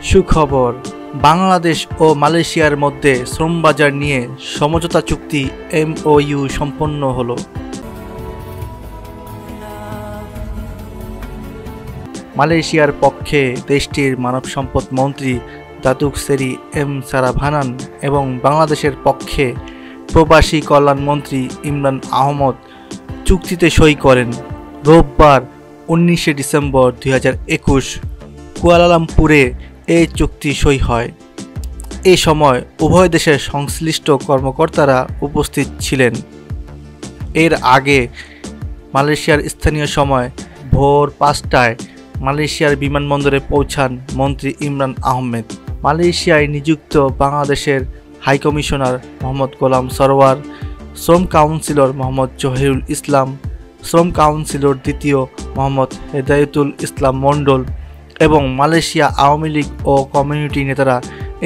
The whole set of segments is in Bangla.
সুখবর, বাংলাদেশ ও মালয়েশিয়ার মধ্যে শ্রম বাজার নিয়ে সমঝোতা চুক্তি MOU সম্পন্ন হলো। মালয়েশিয়ার পক্ষে দেশটির মানব সম্পদ মন্ত্রী দাতুক সেরি এম সারাভানান এবং বাংলাদেশের পক্ষে প্রবাসী কল্যাণ মন্ত্রী ইমরান আহমদ চুক্তিতে সই করেন। রোববার 19 ডিসেম্বর 2021 কুয়ালালামপুরে এই চুক্তি সই হয়। এ সময় উভয় দেশের সংশ্লিষ্ট কর্মকর্তারা উপস্থিত ছিলেন। এর আগে মালয়েশিয়ার স্থানীয় সময় ভোর 5টায় মালয়েশিয়ার বিমানবন্দরে পৌঁছান মন্ত্রী ইমরান আহমেদ। মালয়েশিয়ায় নিযুক্ত বাংলাদেশের হাইকমিশনার মোহাম্মদ গোলাম সরওয়ার, শ্রম কাউন্সিলর মোহাম্মদ জহিরুল ইসলাম, শ্রম কাউন্সিলর দ্বিতীয় মোহাম্মদ হেদায়েতুল ইসলাম মণ্ডল এবং মালয়েশিয়া আওয়ামী লীগ ও কমিউনিটি নেতারা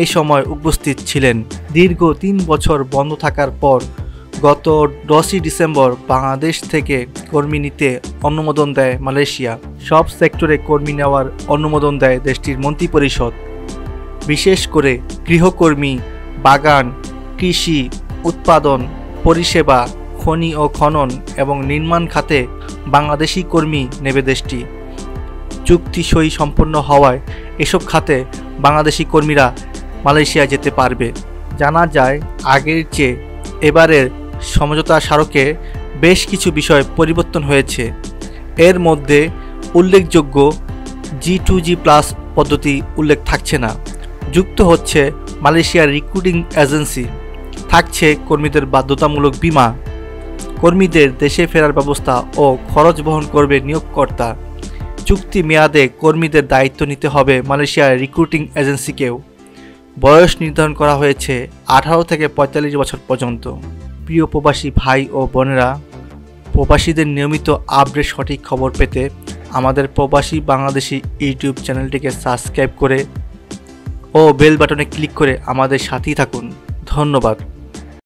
এই সময় উপস্থিত ছিলেন। দীর্ঘ 3 বছর বন্ধ থাকার পর গত 10 ডিসেম্বর বাংলাদেশ থেকে কর্মী নিতে অনুমোদন দেয় মালয়েশিয়া। সব সেক্টরে কর্মী নেওয়ার অনুমোদন দেয় দেশটির মন্ত্রিপরিষদ। বিশেষ করে গৃহকর্মী, বাগান, কৃষি, উৎপাদন, পরিষেবা, খনি ও খনন এবং নির্মাণ খাতে বাংলাদেশি কর্মী নেবে দেশটি। চুক্তি সই সম্পন্ন হওয়ায় এসব খাতে বাংলাদেশি কর্মীরা মালয়েশিয়া যেতে পারবে। জানা যায়, আগের চেয়ে এবারের সমঝোতা স্মারকে বেশ কিছু বিষয় পরিবর্তন হয়েছে। এর মধ্যে উল্লেখযোগ্য G2G+ পদ্ধতি উল্লেখ থাকছে না। যুক্ত হচ্ছে মালয়েশিয়ার রিক্রুটিং এজেন্সি, থাকছে কর্মীদের বাধ্যতামূলক বীমা, কর্মীদের দেশে ফেরার ব্যবস্থা ও খরচ বহন করবে নিয়োগকর্তা। চুক্তি মেয়াদে কর্মীদের দায়িত্ব নিতে হবে মালয়েশিয়ার রিক্রুটিং এজেন্সিকেও। বয়স নির্ধারণ করা হয়েছে 18 থেকে 45 বছর পর্যন্ত। প্রিয় প্রবাসী ভাই ও বোনেরা, প্রবাসীদের নিয়মিত আপডেট সঠিক খবর পেতে আমাদের প্রবাসী বাংলাদেশি ইউটিউব চ্যানেলটিকে সাবস্ক্রাইব করে ও বেল বাটনে ক্লিক করে আমাদের সাথেই থাকুন। ধন্যবাদ।